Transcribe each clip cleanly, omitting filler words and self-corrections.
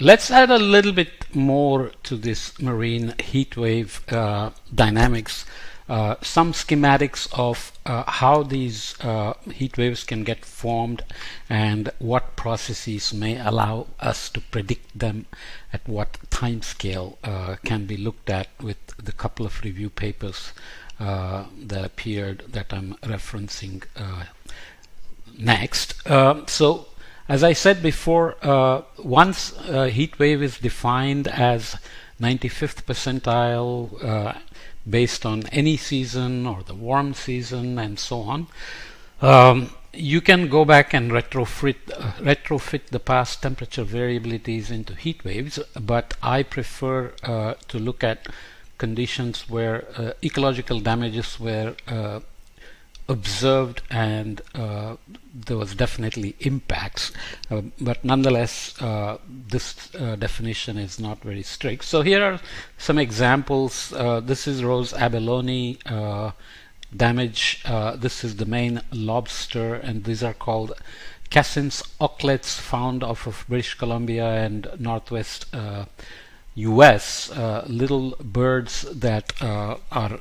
Let's add a little bit more to this marine heat wave dynamics. Some schematics of how these heat waves can get formed and what processes may allow us to predict them at what time scale can be looked at with the couple of review papers that appeared that I'm referencing next. So as I said before, once a heat wave is defined as 95th percentile based on any season or the warm season and so on, you can go back and retrofit the past temperature variabilities into heat waves, but I prefer to look at conditions where ecological damages were observed and there was definitely impacts, but nonetheless this definition is not very strict. So here are some examples. This is Rose abalone damage. This is the main lobster, and these are called Cassin's auklets, found off of British Columbia and northwest US, little birds that are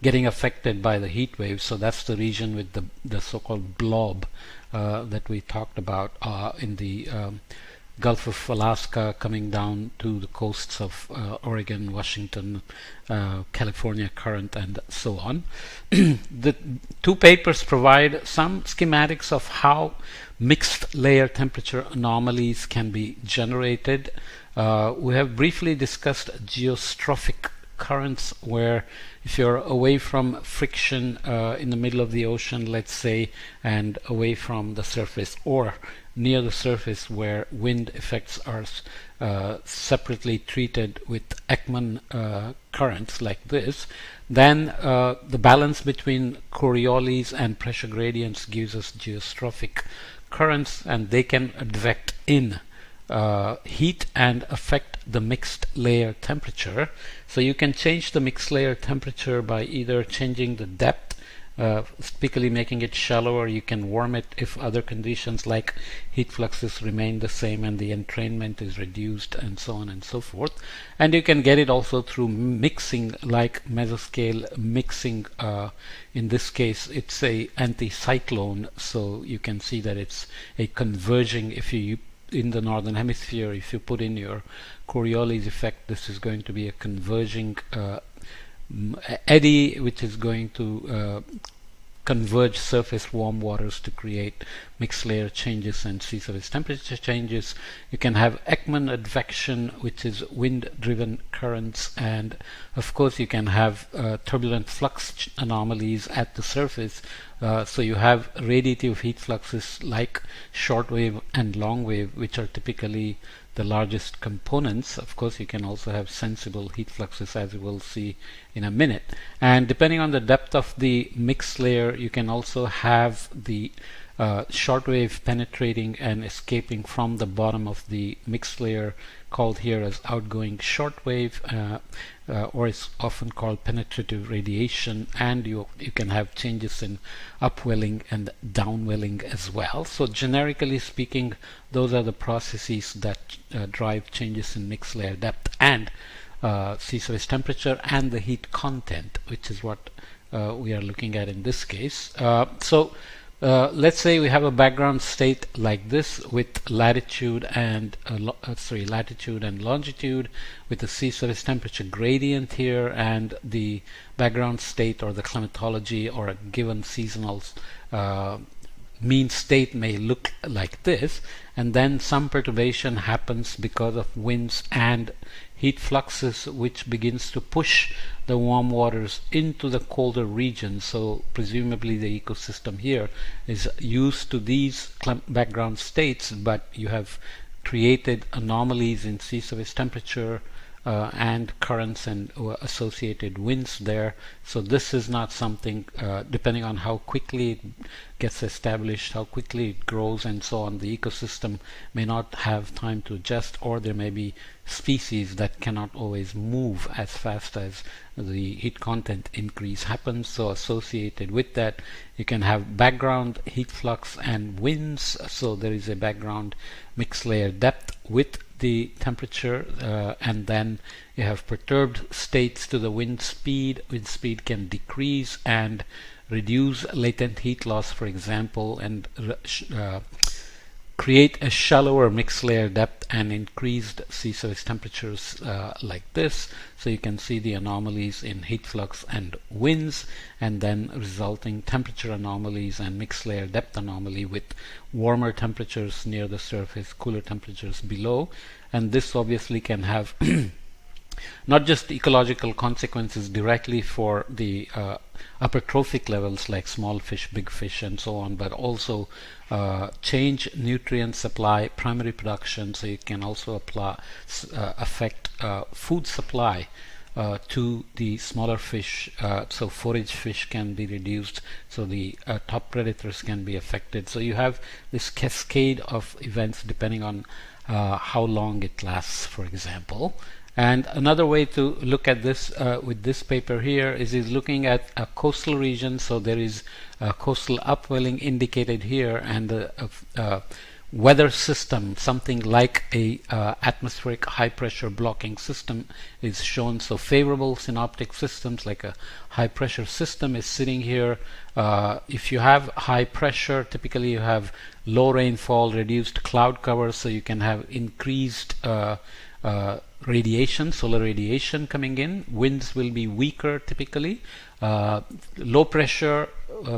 getting affected by the heat wave. So that's the region with the so-called blob that we talked about in the Gulf of Alaska, coming down to the coasts of Oregon, Washington, California current, and so on. The two papers provide some schematics of how mixed layer temperature anomalies can be generated. We have briefly discussed geostrophic currents, where if you're away from friction in the middle of the ocean, let's say, and away from the surface, or near the surface where wind effects are separately treated with Ekman currents like this, then the balance between Coriolis and pressure gradients gives us geostrophic currents, and they can advect in heat and affect the mixed layer temperature. So you can change the mixed layer temperature by either changing the depth, typically making it shallower. You can warm it if other conditions like heat fluxes remain the same and the entrainment is reduced, and so on and so forth. And you can get it also through mixing, like mesoscale mixing. In this case it's a anticyclone, so you can see that it's a converging. If you in the northern hemisphere, if you put in your Coriolis effect, this is going to be a converging eddy, which is going to converge surface warm waters to create mixed layer changes and sea surface temperature changes. You can have Ekman advection, which is wind driven currents, and of course you can have turbulent flux anomalies at the surface. So you have radiative heat fluxes like short wave and long wave, which are typically the largest components. Of course you can also have sensible heat fluxes, as we will see in a minute, and depending on the depth of the mixed layer you can also have the shortwave penetrating and escaping from the bottom of the mixed layer, called here as outgoing shortwave, or it's often called penetrative radiation, and you can have changes in upwelling and downwelling as well. So generically speaking, those are the processes that drive changes in mixed layer depth and sea surface temperature and the heat content, which is what we are looking at in this case. Let's say we have a background state like this with latitude and latitude and longitude, with the sea surface temperature gradient here, and the background state or the climatology or a given seasonal mean state may look like this, and then some perturbation happens because of winds and heat fluxes, which begins to push the warm waters into the colder regions. So presumably the ecosystem here is used to these background states, but you have created anomalies in sea surface temperature and currents and associated winds there. So this is not something, depending on how quickly it gets established, how quickly it grows and so on, the ecosystem may not have time to adjust, or there may be species that cannot always move as fast as the heat content increase happens. So associated with that, you can have background heat flux and winds. So there is a background mixed layer depth with the temperature, and then you have perturbed states to the wind speed. Wind speed can decrease and reduce latent heat loss, for example, and create a shallower mixed layer depth and increased sea surface temperatures like this. So you can see the anomalies in heat flux and winds, and then resulting temperature anomalies and mixed layer depth anomaly with warmer temperatures near the surface, cooler temperatures below. And this obviously can have not just ecological consequences directly for the upper trophic levels like small fish, big fish, and so on, but also change nutrient supply, primary production. So you can also affect food supply to the smaller fish. So forage fish can be reduced, so the top predators can be affected. So you have this cascade of events depending on how long it lasts, for example. And another way to look at this with this paper here is looking at a coastal region. So there is a coastal upwelling indicated here, and the weather system, something like a atmospheric high pressure blocking system, is shown. So favorable synoptic systems like a high pressure system is sitting here. If you have high pressure, typically you have low rainfall, reduced cloud cover, so you can have increased radiation, solar radiation coming in. Winds will be weaker typically. Low pressure,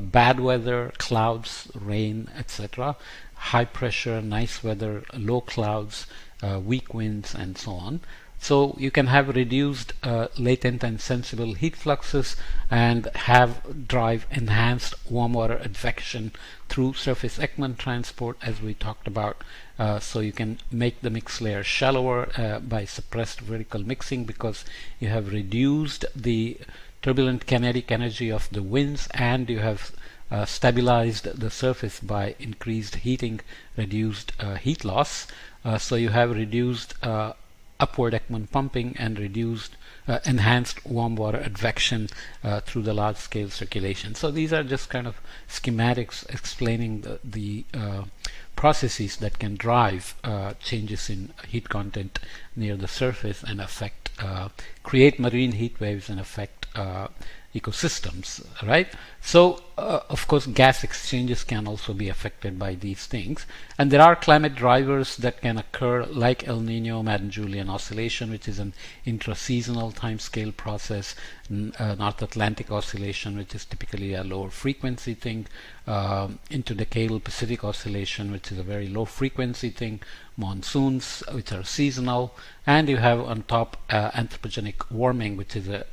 bad weather, clouds, rain, etc. High pressure, nice weather, low clouds, weak winds, and so on. So you can have reduced latent and sensible heat fluxes and drive enhanced warm water advection through surface Ekman transport, as we talked about. So you can make the mix layer shallower by suppressed vertical mixing, because you have reduced the turbulent kinetic energy of the winds, and you have stabilized the surface by increased heating, reduced heat loss. So you have reduced upward Ekman pumping and reduced enhanced warm water advection through the large scale circulation. So these are just kind of schematics explaining the processes that can drive changes in heat content near the surface and create marine heat waves and affect ecosystems, right? So of course gas exchanges can also be affected by these things, and there are climate drivers that can occur like El Nino Madden-Julian oscillation, which is an intraseasonal time scale process, North Atlantic oscillation, which is typically a lower frequency thing, interdecadal Pacific oscillation, which is a very low frequency thing, monsoons, which are seasonal, and you have on top anthropogenic warming, which is a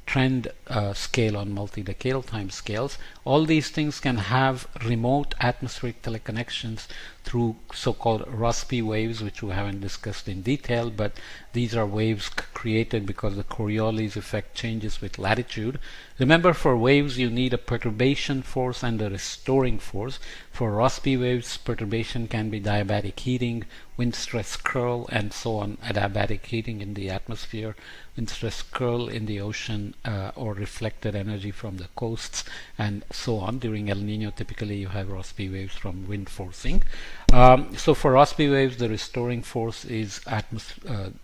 trend scale on multi-decadal time scales. All these things can have remote atmospheric teleconnections through so-called Rossby waves, which we haven't discussed in detail, but these are waves created because the Coriolis effect changes with latitude. Remember, for waves you need a perturbation force and a restoring force. For Rossby waves, perturbation can be diabatic heating, wind stress curl, and so on. Adiabatic heating in the atmosphere, wind stress curl in the ocean, or reflected energy from the coasts, and so on. During El Nino, typically you have Rossby waves from wind forcing. So for Rossby waves, the restoring force is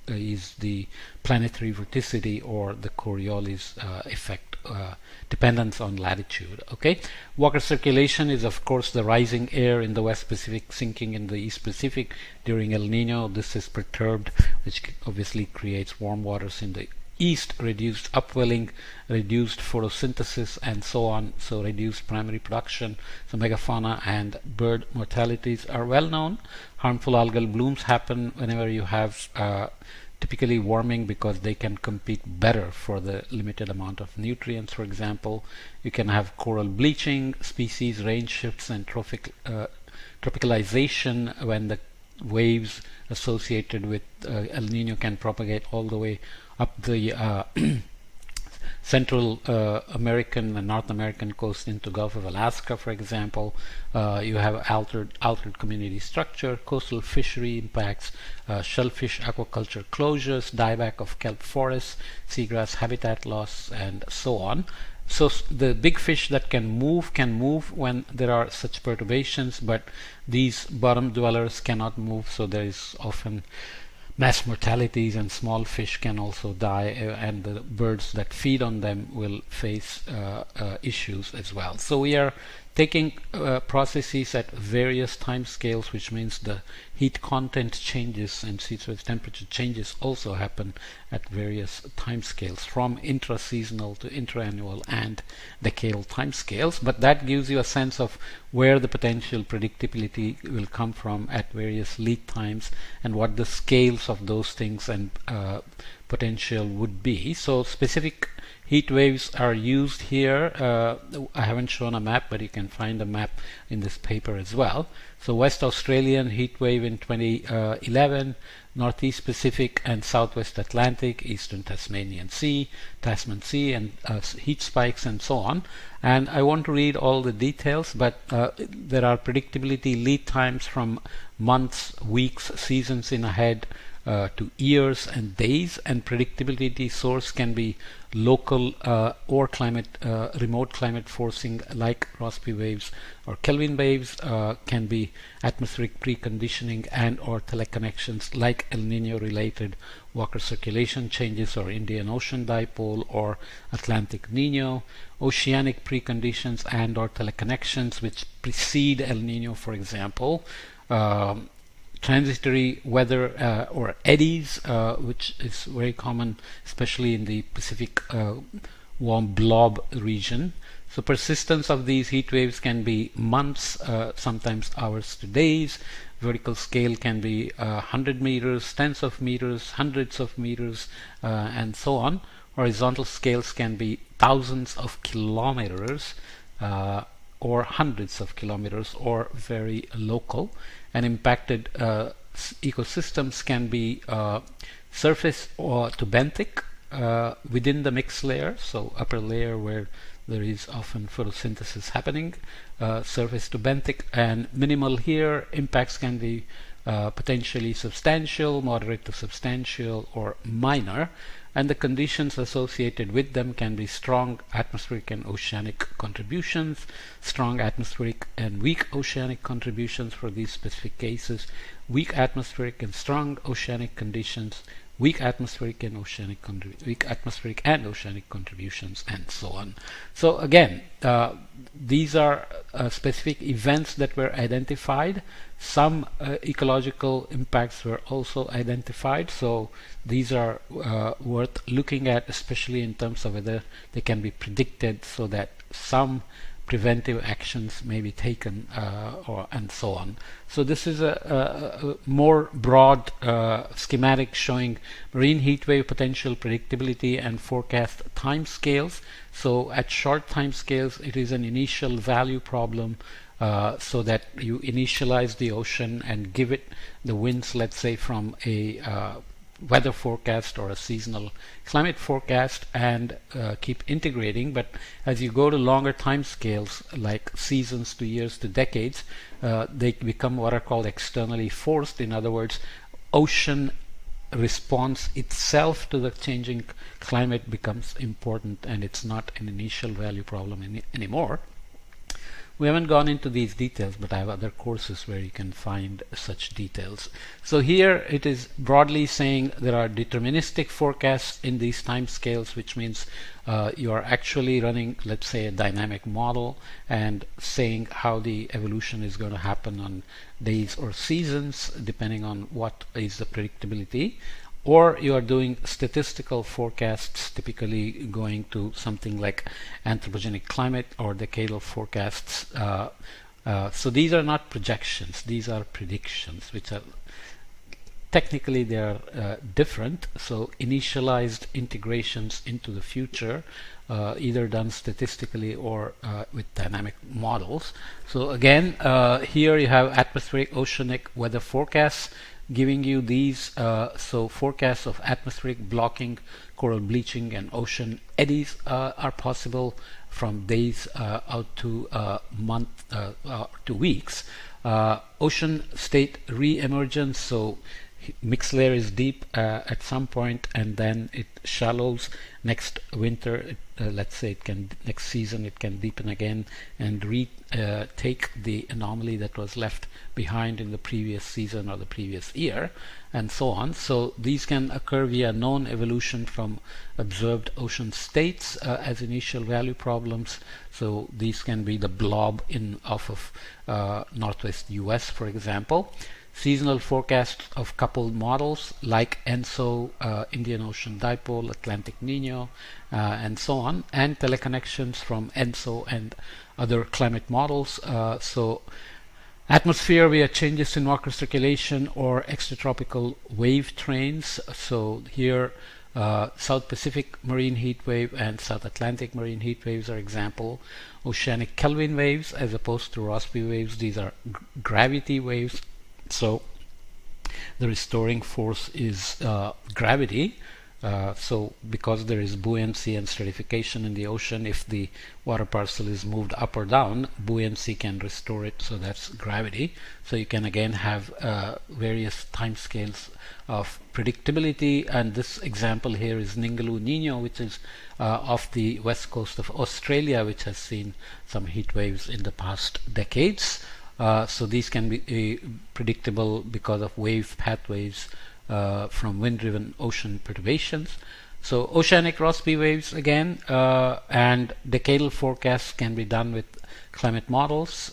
the planetary vorticity, or the Coriolis effect, dependence on latitude. Okay, water circulation is of course the rising air in the West Pacific sinking in the East Pacific during El Nino. This is perturbed, which obviously creates warm waters in the east, reduced upwelling, reduced photosynthesis, and so on. So reduced primary production. So megafauna and bird mortalities are well known. Harmful algal blooms happen whenever you have typically warming, because they can compete better for the limited amount of nutrients. For example, you can have coral bleaching, species range shifts, and tropicalization when the waves associated with El Nino can propagate all the way up the Central American and North American coast into Gulf of Alaska, for example. You have altered community structure, coastal fishery impacts, shellfish aquaculture closures, dieback of kelp forests, seagrass habitat loss, and so on. So the big fish that can move when there are such perturbations, but these bottom dwellers cannot move, so there is often mass mortalities, and small fish can also die, and the birds that feed on them will face issues as well. So we are taking processes at various time scales, which means the heat content changes and sea surface temperature changes also happen at various time scales, from intra-seasonal to intra-annual and decadal time scales. But that gives you a sense of where the potential predictability will come from at various lead times, and what the scales of those things and potential would be. So specific heat waves are used here. I haven't shown a map, but you can find a map in this paper as well. So West Australian heat wave in 2011, Northeast Pacific and Southwest Atlantic, Eastern Tasmanian Sea, Tasman Sea, and heat spikes and so on. And I won't read all the details, but there are predictability lead times from months, weeks, seasons in ahead to years and days, and predictability source can be local or remote climate forcing like Rossby waves or Kelvin waves, can be atmospheric preconditioning and or teleconnections like El Nino related Walker circulation changes or Indian Ocean dipole or Atlantic Nino, oceanic preconditions and or teleconnections which precede El Nino, for example, transitory weather or eddies, which is very common, especially in the Pacific warm blob region. So persistence of these heat waves can be months, sometimes hours to days. Vertical scale can be 100 meters, tens of meters, hundreds of meters, and so on. Horizontal scales can be thousands of kilometers, or hundreds of kilometers, or very local. And impacted ecosystems can be surface or to benthic within the mixed layer, so upper layer where there is often photosynthesis happening, surface to benthic, and minimal here. Impacts can be potentially substantial, moderate to substantial, or minor, and the conditions associated with them can be strong atmospheric and oceanic contributions, strong atmospheric and weak oceanic contributions for these specific cases, weak atmospheric and strong oceanic conditions, weak atmospheric and oceanic contributions, and so on. So again, these are specific events that were identified. Some ecological impacts were also identified, so these are worth looking at, especially in terms of whether they can be predicted, so that some preventive actions may be taken, and so on. So this is a more broad schematic showing marine heat wave potential predictability and forecast time scales. So at short time scales, it is an initial value problem, so that you initialize the ocean and give it the winds, let's say from a weather forecast or a seasonal climate forecast, and keep integrating. But as you go to longer time scales, like seasons to years to decades, they become what are called externally forced. In other words, ocean response itself to the changing climate becomes important, and it's not an initial value problem anymore. We haven't gone into these details, but I have other courses where you can find such details. So here it is broadly saying there are deterministic forecasts in these time scales, which means you are actually running, let's say, a dynamic model and saying how the evolution is going to happen on days or seasons, depending on what is the predictability. Or you are doing statistical forecasts, typically going to something like anthropogenic climate or decadal forecasts. So these are not projections, these are predictions, which are technically they are different. So initialized integrations into the future, either done statistically or with dynamic models. So again, here you have atmospheric oceanic weather forecasts giving you these. So forecasts of atmospheric blocking, coral bleaching, and ocean eddies are possible from days out to month to weeks. Ocean state re-emergence, so mixed layer is deep at some point, and then it shallows. Next winter, let's say next season it can deepen again and take the anomaly that was left behind in the previous season or the previous year, and so on. So these can occur via known evolution from observed ocean states as initial value problems. So these can be the blob off of northwest US, for example. Seasonal forecasts of coupled models like ENSO, Indian Ocean Dipole, Atlantic Nino, and so on, and teleconnections from ENSO and other climate models. So atmosphere via changes in water circulation or extratropical wave trains. So here South Pacific marine heat wave and South Atlantic marine heat waves are example. Oceanic Kelvin waves as opposed to Rossby waves. These are gravity waves. So the restoring force is gravity. So because there is buoyancy and stratification in the ocean, if the water parcel is moved up or down, buoyancy can restore it. So that's gravity. So you can again have various time scales of predictability, and this example here is Ningaloo Nino, which is off the west coast of Australia, which has seen some heat waves in the past decades. So these can be predictable because of wave pathways from wind-driven ocean perturbations. So oceanic Rossby waves again, and decadal forecasts can be done with climate models.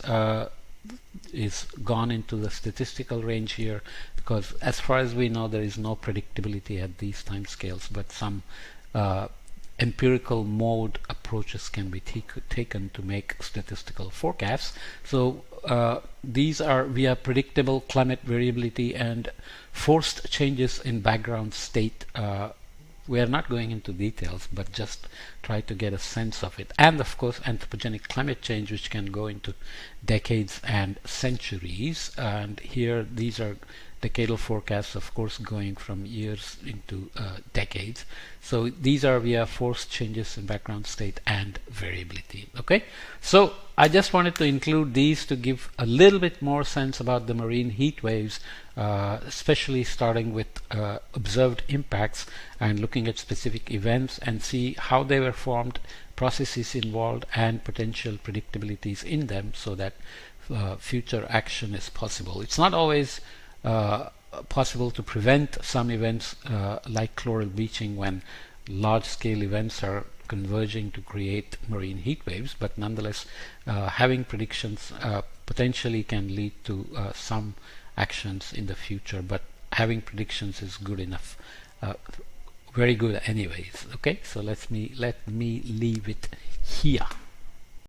Is gone into the statistical range here because as far as we know there is no predictability at these time scales, but some empirical mode approaches can be taken to make statistical forecasts. So these are via predictable climate variability and forced changes in background state. We are not going into details, but just try to get a sense of it. And of course, anthropogenic climate change, which can go into decades and centuries. And here, these are decadal forecasts, of course, going from years into decades. So these are via forced changes in background state and variability. Okay, so I just wanted to include these to give a little bit more sense about the marine heat waves, especially starting with observed impacts and looking at specific events and see how they were formed, processes involved, and potential predictabilities in them, so that future action is possible. It's not always possible to prevent some events like chloral bleaching when large-scale events are converging to create marine heat waves, but nonetheless having predictions potentially can lead to some actions in the future, but having predictions is good enough, very good anyways. Okay, so let me leave it here.